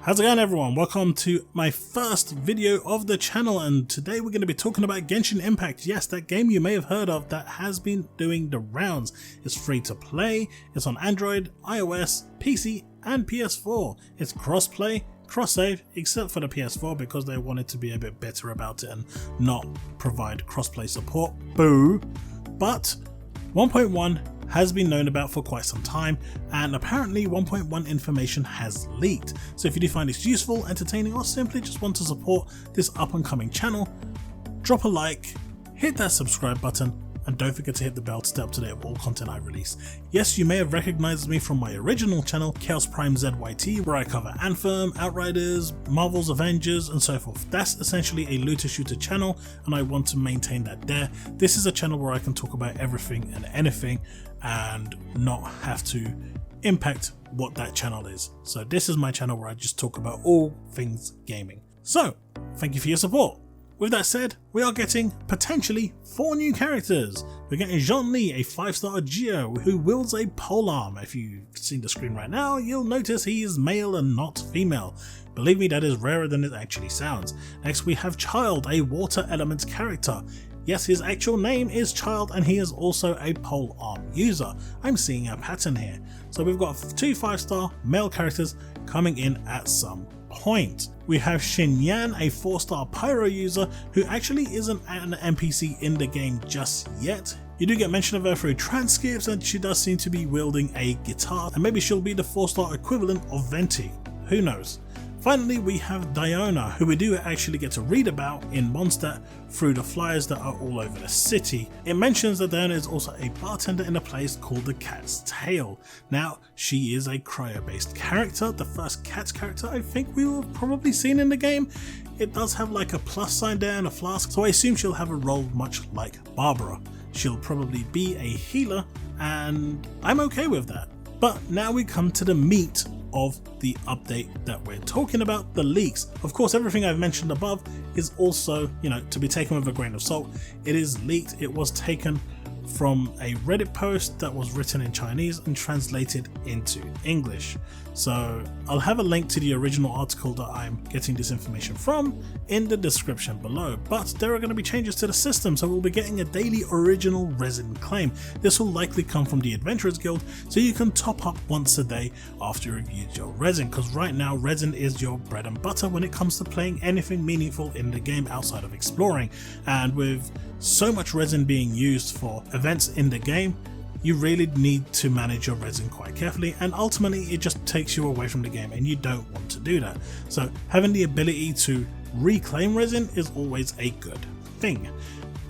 How's it going, everyone? Welcome to my first video of the channel, and today we're going to be talking about Genshin Impact. Yes, that game you may have heard of that has been doing the rounds. It's free to play, it's on Android, iOS, PC and PS4. It's cross-play, cross-save, except for the PS4 because they wanted to be a bit better about it and not provide cross-play support. Boo! But 1.1 has been known about for quite some time, and apparently 1.1 information has leaked. So if you do find this useful, entertaining, or simply just want to support this up and coming channel, drop a like, hit that subscribe button, and don't forget to hit the bell to stay up to date with all content I release. Yes, you may have recognized me from my original channel, Chaos Prime ZYT, where I cover Anthem, Outriders, Marvel's Avengers, and so forth. That's essentially a looter shooter channel, and I want to maintain that there. This is a channel where I can talk about everything and anything and not have to impact what that channel is. So this is my channel where I just talk about all things gaming. So thank you for your support. With that said, we are getting potentially 4 new characters. We're getting Zhongli, a 5-star Geo who wields a polearm. If you've seen the screen right now, you'll notice he is male and not female. Believe me, that is rarer than it actually sounds. Next we have Child, a water elements character. Yes, his actual name is Child, and he is also a polearm user. I'm seeing a pattern here. So we've got 2 5-star male characters coming in at some point. We have Xinyan, a 4-star pyro user who actually isn't an NPC in the game just yet. You do get mention of her through transcripts, and she does seem to be wielding a guitar, and maybe she'll be the 4-star equivalent of Venti. Who knows? Finally, we have Diona, who we do actually get to read about in Mondstadt through the flyers that are all over the city. It mentions that Diona is also a bartender in a place called the Cat's Tail. Now, she is a cryo-based character, the first Cats character I think we will have probably seen in the game. It does have like a plus sign there and a flask, so I assume she'll have a role much like Barbara. She'll probably be a healer, and I'm okay with that. But now we come to the meat of the update that we're talking about, the leaks. Of course, everything I've mentioned above is also, to be taken with a grain of salt. It is leaked. It was taken from a Reddit post that was written in Chinese and translated into English. So I'll have a link to the original article that I'm getting this information from in the description below. But there are going to be changes to the system, so we'll be getting a daily original resin claim. This will likely come from the Adventurers Guild, so you can top up once a day after you've used your resin, because right now resin is your bread and butter when it comes to playing anything meaningful in the game outside of exploring. And with so much resin being used for events in the game, you really need to manage your resin quite carefully, and ultimately it just takes you away from the game, and you don't want to do that. So having the ability to reclaim resin is always a good thing.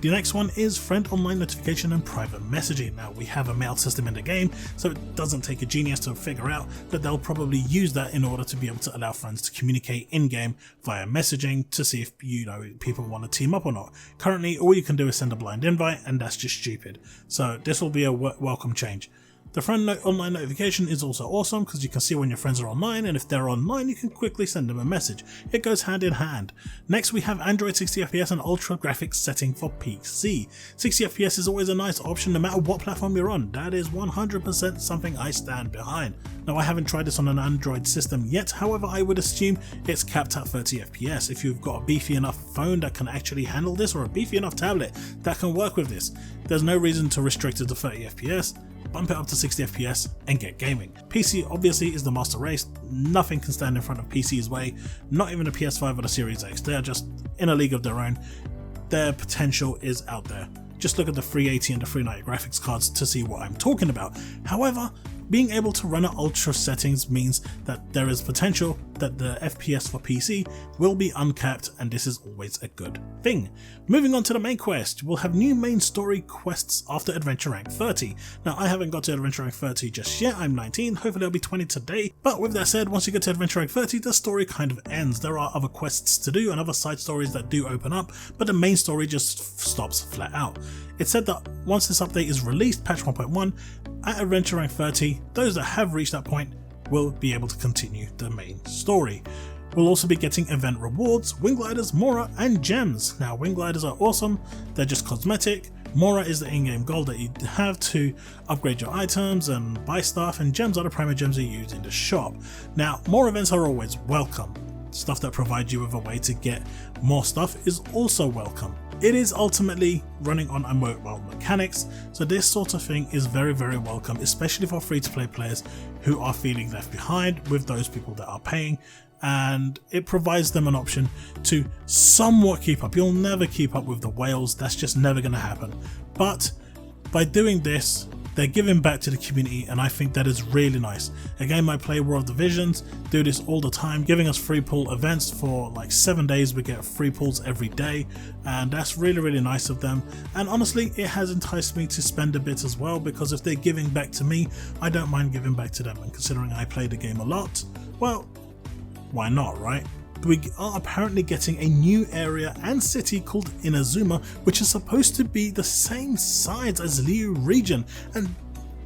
The next one is friend online notification and private messaging. Now, we have a mail system in the game, so it doesn't take a genius to figure out that they'll probably use that in order to be able to allow friends to communicate in-game via messaging to see if people want to team up or not. Currently, all you can do is send a blind invite, and that's just stupid. So this will be a welcome change. The friend online notification is also awesome because you can see when your friends are online, and if they're online you can quickly send them a message. It goes hand in hand. Next we have Android 60fps and ultra graphics setting for PC. 60fps is always a nice option no matter what platform you're on. That is 100% something I stand behind. Now, I haven't tried this on an Android system yet, however I would assume it's capped at 30fps. If you've got a beefy enough phone that can actually handle this, or a beefy enough tablet that can work with this, there's no reason to restrict it to 30fps. Bump it up to 60fps and get gaming. PC obviously is the master race. Nothing can stand in front of PC's way, not even the PS5 or the Series X. They are just in a league of their own. Their potential is out there. Just look at the 380 and the 390 graphics cards to see what I'm talking about. However, being able to run at ultra settings means that there is potential that the FPS for PC will be uncapped, and this is always a good thing. Moving on to the main quest, we'll have new main story quests after Adventure Rank 30. Now, I haven't got to Adventure Rank 30 just yet, I'm 19, hopefully I'll be 20 today, but with that said, once you get to Adventure Rank 30, the story kind of ends. There are other quests to do and other side stories that do open up, but the main story just stops flat out. It's said that once this update is released, patch 1.1, at Adventure Rank 30, those that have reached that point will be able to continue the main story. We'll also be getting event rewards, wing gliders, Mora, and gems. Now, wing gliders are awesome, they're just cosmetic. Mora is the in-game gold that you have to upgrade your items and buy stuff, and gems are the primary gems you use in the shop. Now, more events are always welcome. Stuff that provides you with a way to get more stuff is also welcome. It is ultimately running on a mobile mechanics, so this sort of thing is very, very welcome, especially for free-to-play players who are feeling left behind with those people that are paying, and it provides them an option to somewhat keep up. You'll never keep up with the whales, that's just never going to happen, but by doing this, they're giving back to the community, and I think that is really nice. Again, I play War of the Visions, do this all the time, giving us free pool events for like 7 days. We get free pools every day, and that's really, really nice of them. And honestly, it has enticed me to spend a bit as well, because if they're giving back to me, I don't mind giving back to them. And considering I play the game a lot, well, why not, right? We are apparently getting a new area and city called Inazuma, which is supposed to be the same size as Liu region, and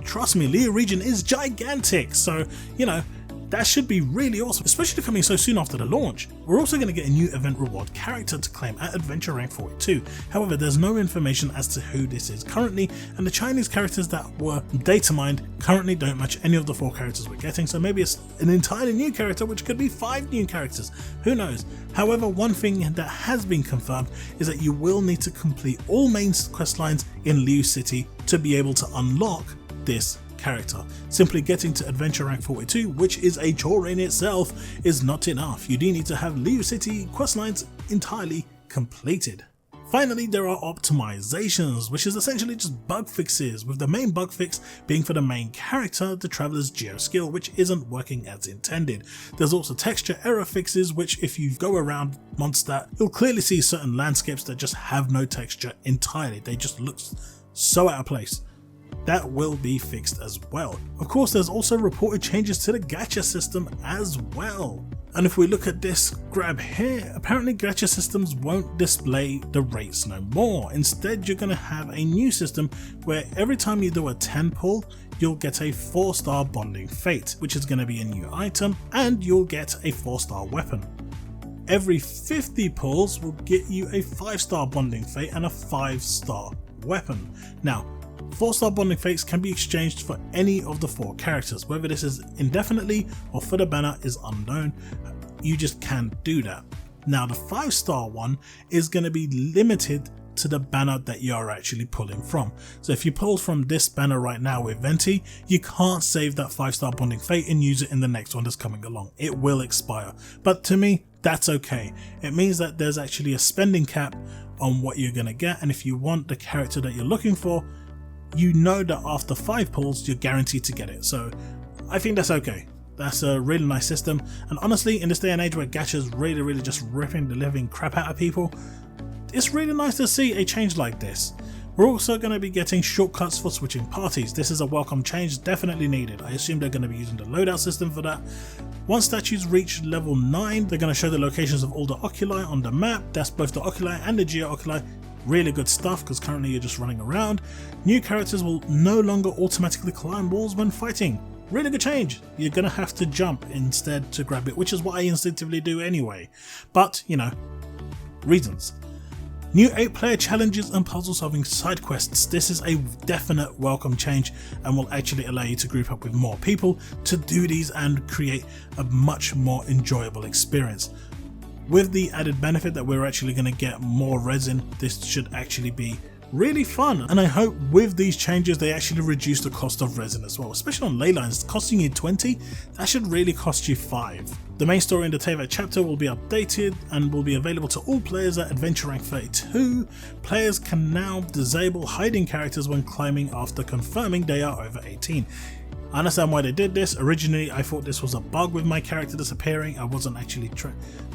trust me, Liu region is gigantic, so you know, that should be really awesome, especially coming so soon after the launch. We're also going to get a new event reward character to claim at Adventure Rank 42. However, there's no information as to who this is currently, and the Chinese characters that were data mined currently don't match any of the 4 characters we're getting, so maybe it's an entirely new character, which could be 5 new characters, who knows. However, one thing that has been confirmed is that you will need to complete all main quest lines in Liu City to be able to unlock this character. Simply getting to Adventure Rank 42, which is a chore in itself, is not enough. You do need to have Liu City questlines entirely completed. Finally, there are optimizations, which is essentially just bug fixes, with the main bug fix being for the main character, the Traveler's Geo skill, which isn't working as intended. There's also texture error fixes, which if you go around Mondstadt, you'll clearly see certain landscapes that just have no texture entirely. They just look so out of place. That will be fixed as well. Of course, there's also reported changes to the gacha system as well. And if we look at this grab here, apparently gacha systems won't display the rates no more. Instead, you're going to have a new system where every time you do a 10 pull, you'll get a 4-star bonding fate, which is going to be a new item, and you'll get a 4-star weapon. Every 50 pulls will get you a 5-star bonding fate and a 5-star weapon. Now, 4-star bonding fates can be exchanged for any of the 4 characters. Whether this is indefinitely or for the banner is unknown. You just can't do that. Now the 5-star one is going to be limited to the banner that you are actually pulling from. So if you pull from this banner right now with Venti, you can't save that 5-star bonding fate and use it in the next one that's coming along. It will expire. But to me, that's okay. It means that there's actually a spending cap on what you're going to get, and if you want the character that you're looking for, you know that after 5 pulls you're guaranteed to get it. So I think that's okay. That's a really nice system, and honestly, in this day and age where gacha is really just ripping the living crap out of people, it's really nice to see a change like this. We're also going to be getting shortcuts for switching parties. This is a welcome change, definitely needed. I assume they're going to be using the loadout system for that. Once statues reach level 9, they're going to show the locations of all the oculi on the map. That's both the oculi and the geo oculi. Really good stuff, because currently you're just running around. New characters will no longer automatically climb walls when fighting. Really good change. You're going to have to jump instead to grab it, which is what I instinctively do anyway. But, you know, reasons. New 8-player challenges and puzzle solving side quests. This is a definite welcome change and will actually allow you to group up with more people to do these and create a much more enjoyable experience. With the added benefit that we're actually going to get more resin, this should actually be really fun, and I hope with these changes they actually reduce the cost of resin as well, especially on ley lines. Costing you 20, that should really cost you 5. The main story in the Teyvat chapter will be updated and will be available to all players at Adventure Rank 32. Players can now disable hiding characters when climbing after confirming they are over 18. I understand why they did this. Originally I thought this was a bug with my character disappearing. I wasn't actually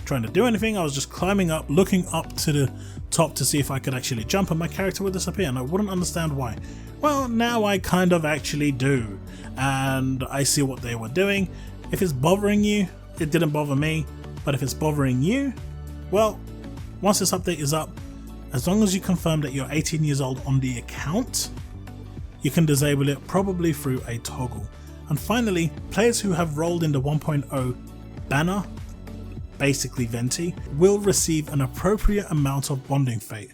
trying to do anything. I was just climbing up, looking up to the top to see if I could actually jump and my character would disappear, and I wouldn't understand why. Well, now I kind of actually do, and I see what they were doing. If it's bothering you, it didn't bother me, but if it's bothering you, well, once this update is up, as long as you confirm that you're 18 years old on the account, you can disable it, probably through a toggle. And finally, players who have rolled in the 1.0 banner, basically Venti, will receive an appropriate amount of bonding fate.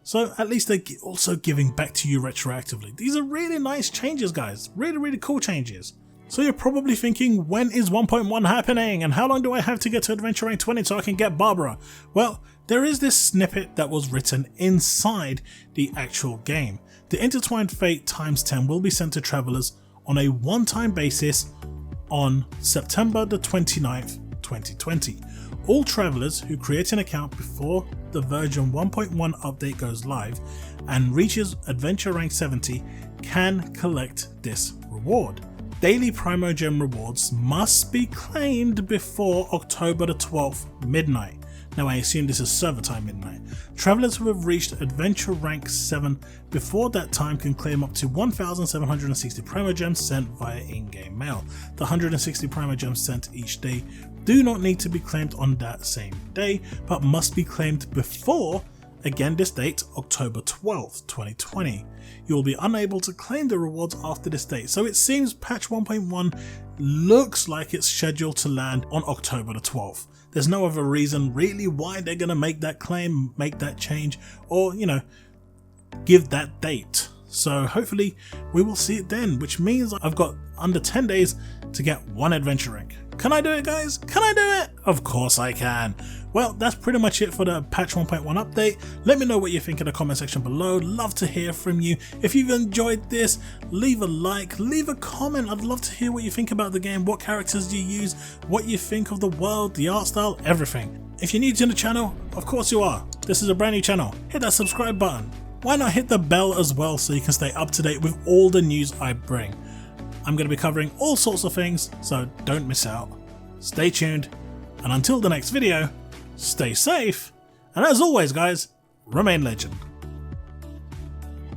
So at least they're also giving back to you retroactively. These are really nice changes, guys. Really cool changes. So you're probably thinking, when is 1.1 happening and how long do I have to get to Adventure Rank 20 so I can get Barbara? Well, there is this snippet that was written inside the actual game. The Intertwined Fate ×10 will be sent to travelers on a one-time basis on September the 29th, 2020. All travelers who create an account before the version 1.1 update goes live and reaches Adventure Rank 70 can collect this reward. Daily Primogem rewards must be claimed before October the 12th midnight. Now I assume this is server time midnight. Travelers who have reached Adventure Rank 7 before that time can claim up to 1,760 Primogems sent via in-game mail. The 160 Primogems sent each day do not need to be claimed on that same day, but must be claimed before, again this date, October 12th, 2020. You will be unable to claim the rewards after this date, so it seems patch 1.1 looks like it's scheduled to land on October the 12th. There's no other reason really why they're going to make that claim, make that change, or, you know, give that date. So hopefully we will see it then, which means I've got under 10 days to get one adventure rank. Can I do it, guys? Can I do it? Of course I can. Well, that's pretty much it for the patch 1.1 update. Let me know what you think in the comment section below. Love to hear from you. If you've enjoyed this, leave a like, leave a comment. I'd love to hear what you think about the game, what characters you use, what you think of the world, the art style, everything. If you're new to the channel, of course you are. This is a brand new channel. Hit that subscribe button. Why not hit the bell as well so you can stay up to date with all the news I bring. I'm going to be covering all sorts of things, so don't miss out. Stay tuned, and until the next video, stay safe, and as always guys, remain legend.